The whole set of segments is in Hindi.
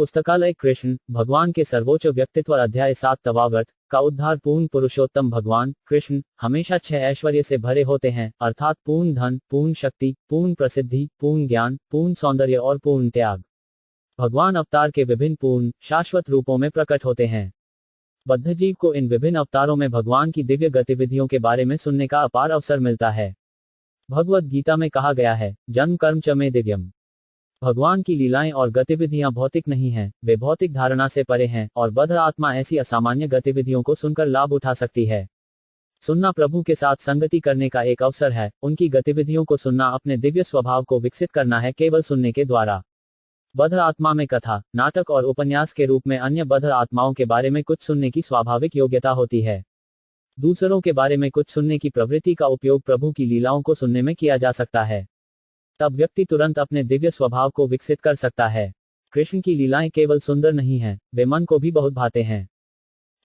पुस्तकालय कृष्ण भगवान के सर्वोच्च व्यक्तित्व अध्याय 7 तवावर्त का उद्धार पूर्ण पुरुषोत्तम भगवान कृष्ण हमेशा 6 ऐश्वर्य से भरे होते हैं, अर्थात पूर्ण धन, पूर्ण शक्ति, पूर्ण प्रसिद्धि, पूर्ण ज्ञान, पूर्ण सौंदर्य और पूर्ण त्याग। भगवान अवतार के विभिन्न पूर्ण शाश्वत रूपों में प्रकट होते हैं। बद्धजीव को इन विभिन्न अवतारों में भगवान की दिव्य गतिविधियों के बारे में सुनने का अपार अवसर मिलता है। भगवद गीता में कहा गया है, जन्म कर्म च मे दिव्यम। भगवान की लीलाएं और गतिविधियां भौतिक नहीं हैं, वे भौतिक धारणा से परे हैं और बद्ध आत्मा ऐसी असामान्य गतिविधियों को सुनकर लाभ उठा सकती है। सुनना प्रभु के साथ संगति करने का एक अवसर है, उनकी गतिविधियों को सुनना अपने दिव्य स्वभाव को विकसित करना है केवल सुनने के द्वारा। बद्ध आत्मा में कथा, नाटक और उपन्यास के रूप में अन्य बद्ध आत्माओं के बारे में कुछ सुनने की स्वाभाविक योग्यता होती है। दूसरों के बारे में कुछ सुनने की प्रवृत्ति का उपयोग प्रभु की लीलाओं को सुनने में किया जा सकता है। तब व्यक्ति तुरंत अपने दिव्य स्वभाव को विकसित कर सकता है। कृष्ण की लीलाएं केवल सुंदर नहीं हैं, वे मन को भी बहुत भाते हैं।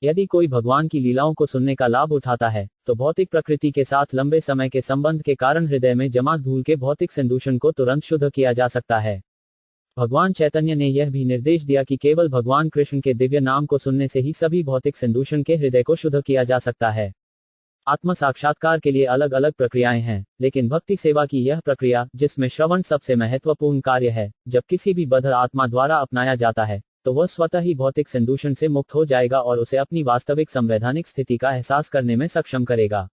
यदि कोई भगवान की लीलाओं को सुनने का लाभ उठाता है, तो भौतिक प्रकृति के साथ लंबे समय के संबंध के कारण हृदय में जमा धूल के भौतिक संदूषण को तुरंत शुद्ध किया जा सकता है। भगवान चैतन्य ने यह भी निर्देश दिया कि केवल भगवान कृष्ण के दिव्य नाम को सुनने से ही सभी भौतिक संदूषण के हृदय को शुद्ध किया जा सकता है। आत्म साक्षात्कार के लिए अलग अलग प्रक्रियाएं हैं, लेकिन भक्ति सेवा की यह प्रक्रिया, जिसमें श्रवण सबसे महत्वपूर्ण कार्य है, जब किसी भी बद्ध आत्मा द्वारा अपनाया जाता है, तो वह स्वतः ही भौतिक संदूषण से मुक्त हो जाएगा और उसे अपनी वास्तविक संवैधानिक स्थिति का एहसास करने में सक्षम करेगा।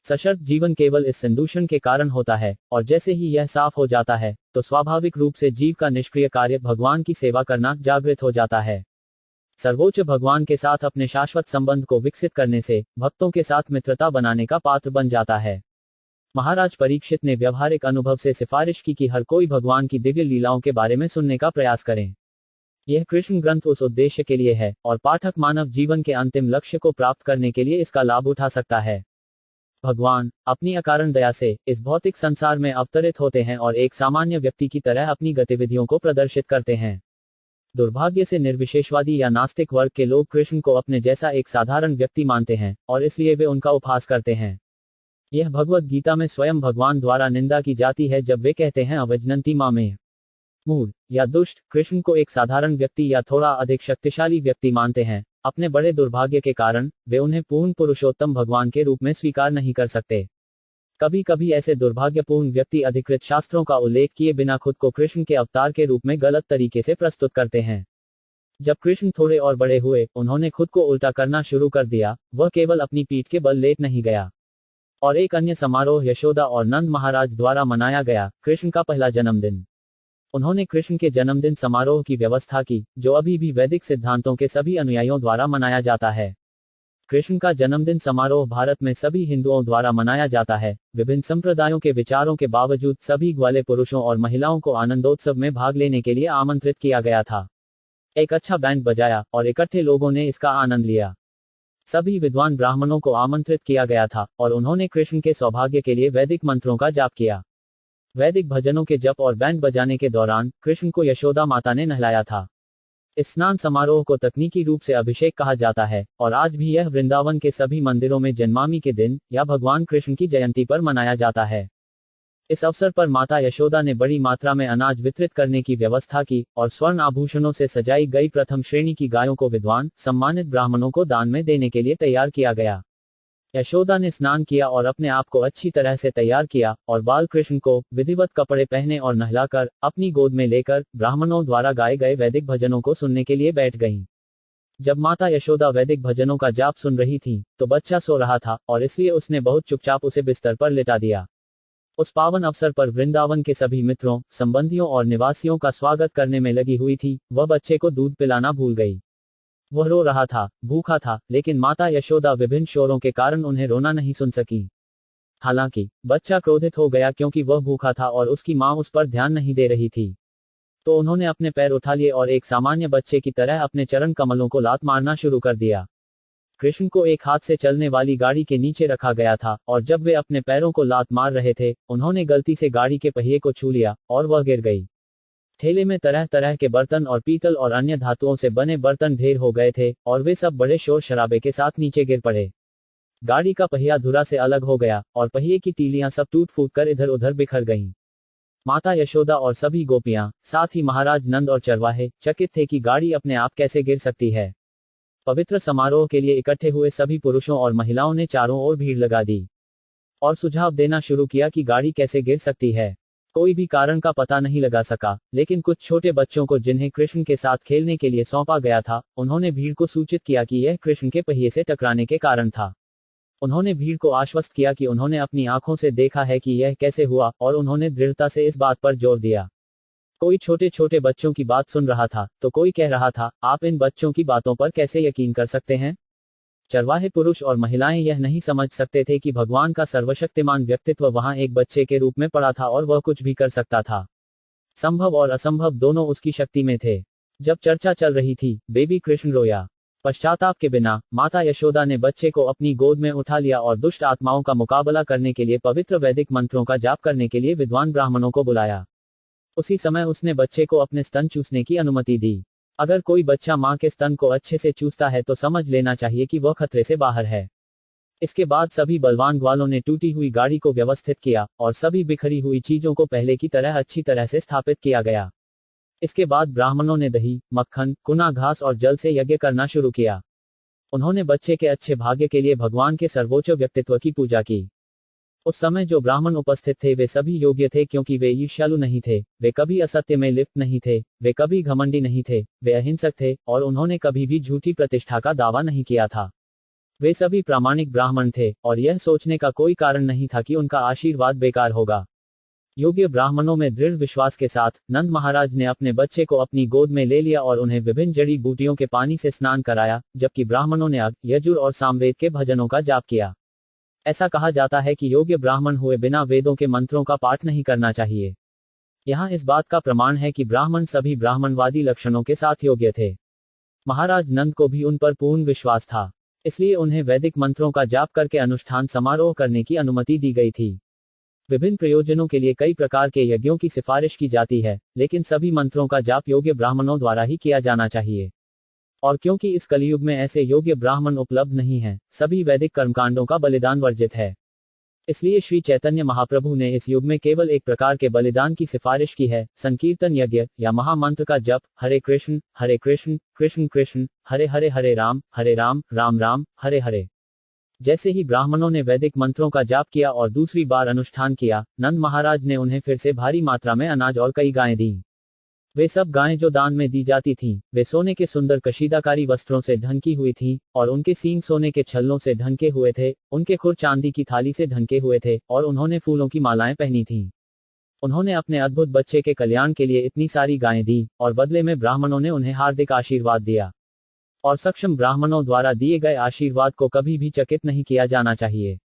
सशर्त जीवन केवल इस संदूषण के कारण होता है, और जैसे ही यह साफ हो जाता है, तो स्वाभाविक रूप से जीव का निष्क्रिय कार्य भगवान की सेवा करना जागृत हो जाता है। सर्वोच्च भगवान के साथ अपने शाश्वत संबंध को विकसित करने से भक्तों के साथ मित्रता बनाने का पात्र बन जाता है। महाराज परीक्षित ने व्यवहारिक अनुभव से सिफारिश की कि हर कोई भगवान की दिव्य लीलाओं के बारे में सुनने का प्रयास करें। यह कृष्ण ग्रंथ उस उद्देश्य के लिए है, और पाठक मानव जीवन के अंतिम लक्ष्य को प्राप्त करने के लिए इसका लाभ उठा सकता है। भगवान अपनी अकारण दया से इस भौतिक संसार में अवतरित होते हैं और एक सामान्य व्यक्ति की तरह अपनी गतिविधियों को प्रदर्शित करते हैं। दुर्भाग्य से निर्विशेषवादी या नास्तिक वर्ग के लोग कृष्ण को अपने जैसा एक साधारण व्यक्ति मानते हैं, और इसलिए वे उनका उपहास करते हैं। यह भगवद गीता में स्वयं भगवान द्वारा निंदा की जाती है जब वे कहते हैं, अवजनंती मामे मूढ़ या दुष्ट। कृष्ण को एक साधारण व्यक्ति या थोड़ा अधिक शक्तिशाली व्यक्ति मानते हैं। अपने बड़े दुर्भाग्य के कारण वे उन्हें पूर्ण पुरुषोत्तम भगवान के रूप में स्वीकार नहीं कर सकते। कभी कभी ऐसे दुर्भाग्यपूर्ण व्यक्ति अधिकृत शास्त्रों का उल्लेख किए बिना खुद को कृष्ण के अवतार के रूप में गलत तरीके से प्रस्तुत करते हैं। जब कृष्ण थोड़े और बड़े हुए, उन्होंने खुद को उल्टा करना शुरू कर दिया। वह केवल अपनी पीठ के बल लेट नहीं गया। और एक अन्य समारोह यशोदा और नंद महाराज द्वारा मनाया गया, कृष्ण का पहला जन्मदिन। उन्होंने कृष्ण के जन्मदिन समारोह की व्यवस्था की, जो अभी भी वैदिक सिद्धांतों के सभी अनुयायियों द्वारा मनाया जाता है। कृष्ण का जन्मदिन समारोह भारत में सभी हिंदुओं द्वारा मनाया जाता है। विभिन्न संप्रदायों के विचारों के बावजूद सभी ग्वाले पुरुषों और महिलाओं को आनंदोत्सव में भाग लेने के लिए आमंत्रित किया गया था। एक अच्छा बैंड बजाया और इकट्ठे लोगों ने इसका आनंद लिया। सभी विद्वान ब्राह्मणों को आमंत्रित किया गया था, और उन्होंने कृष्ण के सौभाग्य के लिए वैदिक मंत्रों का जाप किया। वैदिक भजनों के जप और बैंड बजाने के दौरान कृष्ण को यशोदा माता ने नहलाया था। इस स्नान समारोह को तकनीकी रूप से अभिषेक कहा जाता है, और आज भी यह वृंदावन के सभी मंदिरों में जन्माष्टमी के दिन या भगवान कृष्ण की जयंती पर मनाया जाता है। इस अवसर पर माता यशोदा ने बड़ी मात्रा में अनाज वितरित करने की व्यवस्था की, और स्वर्ण आभूषणों से सजाई गई प्रथम श्रेणी की गायों को विद्वान सम्मानित ब्राह्मणों को दान में देने के लिए तैयार किया गया। यशोदा ने स्नान किया और अपने आप को अच्छी तरह से तैयार किया, और बाल कृष्ण को विधिवत कपड़े पहने और नहलाकर अपनी गोद में लेकर ब्राह्मणों द्वारा गाए गए वैदिक भजनों को सुनने के लिए बैठ गईं। जब माता यशोदा वैदिक भजनों का जाप सुन रही थी, तो बच्चा सो रहा था, और इसलिए उसने बहुत चुपचाप उसे बिस्तर पर लिटा दिया। उस पावन अवसर पर वृंदावन के सभी मित्रों, संबंधियों और निवासियों का स्वागत करने में लगी हुई थी। वह बच्चे को दूध पिलाना भूल गई। वह रो रहा था, भूखा था, लेकिन माता यशोदा विभिन्न शोरों के कारण उन्हें रोना नहीं सुन सकी। हालांकि बच्चा क्रोधित हो गया क्योंकि वह भूखा था और उसकी मां उस पर ध्यान नहीं दे रही थी। तो उन्होंने अपने पैर उठा लिए और एक सामान्य बच्चे की तरह अपने चरण कमलों को लात मारना शुरू कर दिया। कृष्ण को एक हाथ से चलने वाली गाड़ी के नीचे रखा गया था, और जब वे अपने पैरों को लात मार रहे थे, उन्होंने गलती से गाड़ी के पहिए को छू लिया और वह गिर गई। ठेले में तरह तरह के बर्तन और पीतल और अन्य धातुओं से बने बर्तन ढेर हो गए थे, और वे सब बड़े शोर शराबे के साथ नीचे गिर पड़े। गाड़ी का पहिया धुरा से अलग हो गया, और पहिए की तीलियां सब टूट फूट कर इधर उधर बिखर गईं। माता यशोदा और सभी गोपियां, साथ ही महाराज नंद और चरवाहे चकित थे कि गाड़ी अपने आप कैसे गिर सकती है। पवित्र समारोह के लिए इकट्ठे हुए सभी पुरुषों और महिलाओं ने चारों ओर भीड़ लगा दी और सुझाव देना शुरू किया कि गाड़ी कैसे गिर सकती है। कोई भी कारण का पता नहीं लगा सका, लेकिन कुछ छोटे बच्चों को जिन्हें कृष्ण के साथ खेलने के लिए सौंपा गया था, उन्होंने भीड़ को सूचित किया कि यह कृष्ण के पहिए से टकराने के कारण था। उन्होंने भीड़ को आश्वस्त किया कि उन्होंने अपनी आंखों से देखा है कि यह कैसे हुआ, और उन्होंने दृढ़ता से इस बात पर जोर दिया। कोई छोटे छोटे बच्चों की बात सुन रहा था, तो कोई कह रहा था, आप इन बच्चों की बातों पर कैसे यकीन कर सकते हैं? चरवाहे पुरुष और महिलाएं यह नहीं समझ सकते थे कि भगवान का सर्वशक्तिमान व्यक्तित्व वहां एक बच्चे के रूप में पड़ा था और वह कुछ भी कर सकता था। संभव और असंभव दोनों उसकी शक्ति में थे। जब चर्चा चल रही थी, बेबी कृष्ण रोया। पश्चाताप के बिना माता यशोदा ने बच्चे को अपनी गोद में उठा लिया और दुष्ट आत्माओं का मुकाबला करने के लिए पवित्र वैदिक मंत्रों का जाप करने के लिए विद्वान ब्राह्मणों को बुलाया। उसी समय उसने बच्चे को अपने स्तन चूसने की अनुमति दी। अगर कोई बच्चा मां के स्तन को अच्छे से चूसता है तो समझ लेना चाहिए कि वह खतरे से बाहर है। इसके बाद सभी बलवान ग्वालों ने टूटी हुई गाड़ी को व्यवस्थित किया और सभी बिखरी हुई चीजों को पहले की तरह अच्छी तरह से स्थापित किया गया। इसके बाद ब्राह्मणों ने दही, मक्खन, कुना घास और जल से यज्ञ करना शुरू किया। उन्होंने बच्चे के अच्छे भाग्य के लिए भगवान के सर्वोच्च व्यक्तित्व की पूजा की। उस समय जो ब्राह्मण उपस्थित थे वे सभी योग्य थे, क्योंकि वे ईर्ष्यालु नहीं थे, वे कभी असत्य में लिप्त नहीं थे, वे कभी घमंडी नहीं थे, वे अहिंसक थे, और उन्होंने कभी भी झूठी प्रतिष्ठा का दावा नहीं किया था। वे सभी प्रामाणिक ब्राह्मण थे, और यह सोचने का कोई कारण नहीं था कि उनका आशीर्वाद बेकार होगा। योग्य ब्राह्मणों में दृढ़ विश्वास के साथ नंद महाराज ने अपने बच्चे को अपनी गोद में ले लिया और उन्हें विभिन्न जड़ी बूटियों के पानी से स्नान कराया, जबकि ब्राह्मणों ने अग, यजुर और सामवेद के भजनों का जाप किया। ऐसा कहा जाता है कि योग्य ब्राह्मण हुए बिना वेदों के मंत्रों का पाठ नहीं करना चाहिए। यहाँ इस बात का प्रमाण है कि ब्राह्मण सभी ब्राह्मणवादी लक्षणों के साथ योग्य थे। महाराज नंद को भी उन पर पूर्ण विश्वास था, इसलिए उन्हें वैदिक मंत्रों का जाप करके अनुष्ठान समारोह करने की अनुमति दी गई थी। विभिन्न प्रयोजनों के लिए कई प्रकार के यज्ञों की सिफारिश की जाती है, लेकिन सभी मंत्रों का जाप योग्य ब्राह्मणों द्वारा ही किया जाना चाहिए। और क्योंकि इस कलयुग में ऐसे योग्य ब्राह्मण उपलब्ध नहीं हैं, सभी वैदिक कर्मकांडों का बलिदान वर्जित है। इसलिए श्री चैतन्य महाप्रभु ने इस युग में केवल एक प्रकार के बलिदान की सिफारिश की है, संकीर्तन यज्ञ या महामंत्र का जप, हरे कृष्ण कृष्ण कृष्ण हरे हरे, हरे राम राम राम हरे हरे। जैसे ही ब्राह्मणों ने वैदिक मंत्रों का जाप किया और दूसरी बार अनुष्ठान किया, नंद महाराज ने उन्हें फिर से भारी मात्रा में अनाज और कई गायें दी। वे सब गायें जो दान में दी जाती थीं, वे सोने के सुंदर कशीदाकारी वस्त्रों से ढंकी हुई थीं, और उनके सींग सोने के छल्लों से ढंके हुए थे, उनके खुर चांदी की थाली से ढंके हुए थे, और उन्होंने फूलों की मालाएं पहनी थीं। उन्होंने अपने अद्भुत बच्चे के कल्याण के लिए इतनी सारी गायें दी, और बदले में ब्राह्मणों ने उन्हें हार्दिक आशीर्वाद दिया। और सक्षम ब्राह्मणों द्वारा दिए गए आशीर्वाद को कभी भी चकित नहीं किया जाना चाहिए।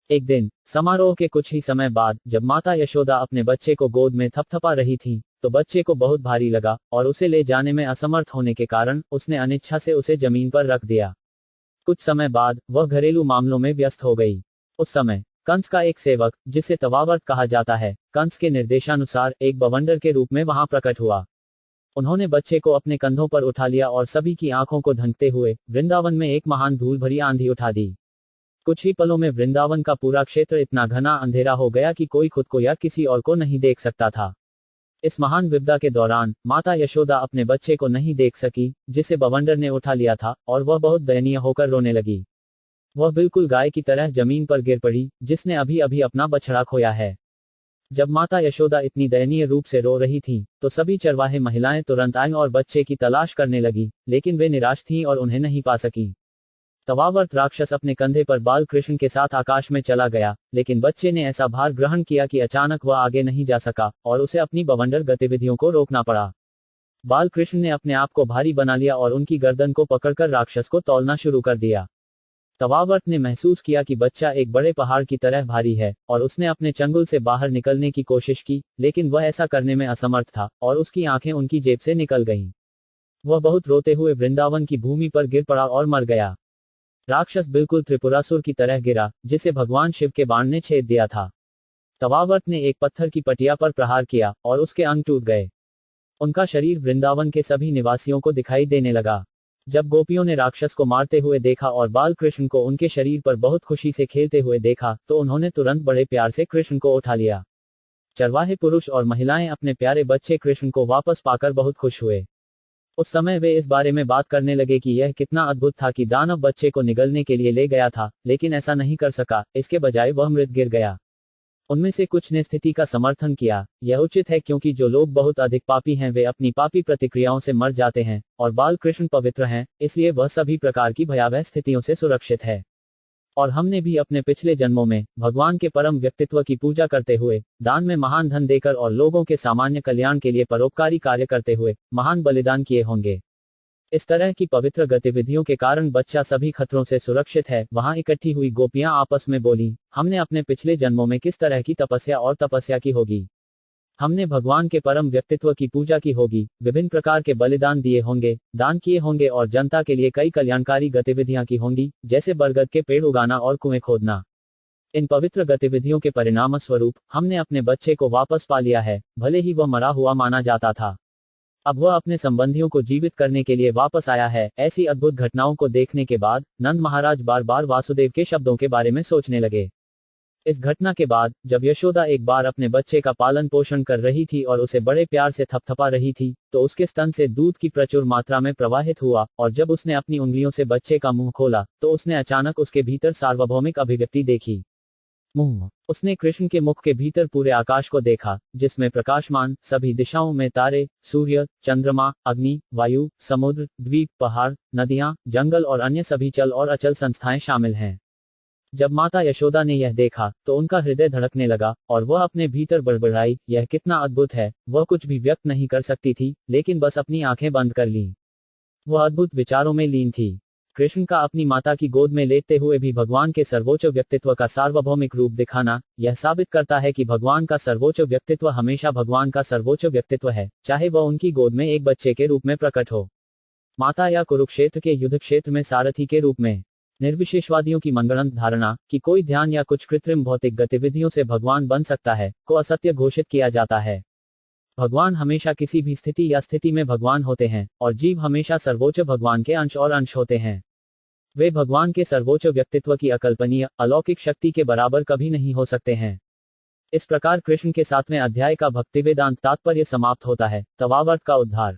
एक दिन समारोह के कुछ ही समय बाद जब माता यशोदा अपने बच्चे को गोद में थपथपा रही थी, तो बच्चे को बहुत भारी लगा और उसे ले जाने में असमर्थ होने के कारण उसने अनिच्छा से उसे जमीन पर रख दिया। कुछ समय बाद वह घरेलू मामलों में व्यस्त हो गई। उस समय कंस का एक सेवक, जिसे तवावर्त कहा जाता है, कंस के निर्देशानुसार एक बवंडर के रूप में वहां प्रकट हुआ। उन्होंने बच्चे को अपने कंधों पर उठा लिया और सभी की आंखों को ढंकते हुए वृंदावन में एक महान धूल भरी आंधी उठा दी। कुछ ही पलों में वृंदावन का पूरा क्षेत्र इतना घना अंधेरा हो गया कि कोई खुद को या किसी और को नहीं देख सकता था। इस महान विपदा के दौरान माता यशोदा अपने बच्चे को नहीं देख सकी, जिसे बवंडर ने उठा लिया था, और वह बहुत दयनीय होकर रोने लगी। वह बिल्कुल गाय की तरह जमीन पर गिर पड़ी, जिसने अभी अभी अपना बछड़ा खोया है। जब माता यशोदा इतनी दयनीय रूप से रो रही थीं, तो सभी चरवाहे महिलाएं तुरंत आईं और बच्चे की तलाश करने लगी, लेकिन वे निराश थीं और उन्हें नहीं पा सकी। तवावर्त राक्षस अपने कंधे पर बाल कृष्ण के साथ आकाश में चला गया, लेकिन बच्चे ने ऐसा भार ग्रहण किया कि अचानक वह आगे नहीं जा सका और उसे अपनी बवंडर गतिविधियों को रोकना पड़ा। बाल कृष्ण ने अपने आप को भारी बना लिया और उनकी गर्दन को पकड़कर राक्षस को तौलना शुरू कर दिया। तवावर्त ने महसूस किया कि बच्चा एक बड़े पहाड़ की तरह भारी है, और उसने अपने चंगुल से बाहर निकलने की कोशिश की, लेकिन वह ऐसा करने में असमर्थ था और उसकी आंखें उनकी जेब से निकल गईं। वह बहुत रोते हुए वृंदावन की भूमि पर गिर पड़ा और मर गया। राक्षस बिल्कुल त्रिपुरासुर की तरह गिरा, जिसे भगवान शिव के बाण ने छेद दिया था। तवावर्त ने एक पत्थर की पटिया पर प्रहार किया और उसके अंग टूट गए। उनका शरीर वृंदावन के सभी निवासियों को दिखाई देने लगा। जब गोपियों ने राक्षस को मारते हुए देखा और बाल कृष्ण को उनके शरीर पर बहुत खुशी से खेलते हुए देखा, तो उन्होंने तुरंत बड़े प्यार से कृष्ण को उठा लिया। चरवाहे पुरुष और महिलाएं अपने प्यारे बच्चे कृष्ण को वापस पाकर बहुत खुश हुए। उस समय वे इस बारे में बात करने लगे कि यह कितना अद्भुत था कि दानव बच्चे को निगलने के लिए ले गया था, लेकिन ऐसा नहीं कर सका, इसके बजाय वह मृत गिर गया। उनमें से कुछ ने स्थिति का समर्थन किया, यह उचित है क्योंकि जो लोग बहुत अधिक पापी हैं वे अपनी पापी प्रतिक्रियाओं से मर जाते हैं, और बाल कृष्ण पवित्र हैं, इसलिए वह सभी प्रकार की भयावह स्थितियों से सुरक्षित है। और हमने भी अपने पिछले जन्मों में भगवान के परम व्यक्तित्व की पूजा करते हुए, दान में महान धन देकर और लोगों के सामान्य कल्याण के लिए परोपकारी कार्य करते हुए महान बलिदान किए होंगे। इस तरह की पवित्र गतिविधियों के कारण बच्चा सभी खतरों से सुरक्षित है। वहां इकट्ठी हुई गोपियां आपस में बोली, हमने अपने पिछले जन्मों में किस तरह की तपस्या की होगी। हमने भगवान के परम व्यक्तित्व की पूजा की होगी, विभिन्न प्रकार के बलिदान दिए होंगे, दान किए होंगे और जनता के लिए कई कल्याणकारी गतिविधियां की होंगी, जैसे बरगद के पेड़ उगाना और कुएं खोदना। इन पवित्र गतिविधियों के परिणाम स्वरूप हमने अपने बच्चे को वापस पा लिया है, भले ही वह मरा हुआ माना जाता था। अब वह अपने संबंधियों को जीवित करने के लिए वापस आया है। ऐसी अद्भुत घटनाओं को देखने के बाद नंद महाराज बार बार वासुदेव के शब्दों के बारे में सोचने लगे। इस घटना के बाद जब यशोदा एक बार अपने बच्चे का पालन पोषण कर रही थी और उसे बड़े प्यार से थपथपा रही थी, तो उसके स्तन से दूध की प्रचुर मात्रा में प्रवाहित हुआ, और जब उसने अपनी उंगलियों से बच्चे का मुंह खोला तो उसने अचानक उसके भीतर सार्वभौमिक अभिव्यक्ति देखी। मुंह। उसने कृष्ण के मुख के भीतर पूरे आकाश को देखा, जिसमें प्रकाशमान सभी दिशाओं में तारे, सूर्य, चंद्रमा, अग्नि, वायु, समुद्र, द्वीप, पहाड़, नदियां, जंगल और अन्य सभी चल और अचल संस्थाएं शामिल हैं। जब माता यशोदा ने यह देखा तो उनका हृदय धड़कने लगा और वह अपने भीतर बड़बड़ाई, यह कितना अद्भुत है। वह कुछ भी व्यक्त नहीं कर सकती थी, लेकिन बस अपनी आंखें बंद कर लीं। वह अद्भुत विचारों में लीन थी। कृष्ण का अपनी माता की गोद में लेटते हुए भी भगवान के सर्वोच्च व्यक्तित्व का सार्वभौमिक रूप दिखाना, यह साबित करता है कि भगवान का सर्वोच्च व्यक्तित्व हमेशा भगवान का सर्वोच्च व्यक्तित्व है, चाहे वह उनकी गोद में एक बच्चे के रूप में प्रकट हो, माता या कुरुक्षेत्र के युद्ध क्षेत्र में सारथी के रूप में। निर्विशेषवादियों की मनगढ़ंत धारणा कि कोई ध्यान या कुछ कृत्रिम भौतिक गतिविधियों से भगवान बन सकता है, को असत्य घोषित किया जाता है। भगवान हमेशा किसी भी स्थिति या स्थिति में भगवान होते हैं, और जीव हमेशा सर्वोच्च भगवान के अंश और अंश होते हैं। वे भगवान के सर्वोच्च व्यक्तित्व की अकल्पनीय, अलौकिक शक्ति के बराबर कभी नहीं हो सकते हैं। इस प्रकार कृष्ण के 7वें अध्याय का भक्तिवेदांत तात्पर्य समाप्त होता है। तवावर्त का उद्धार।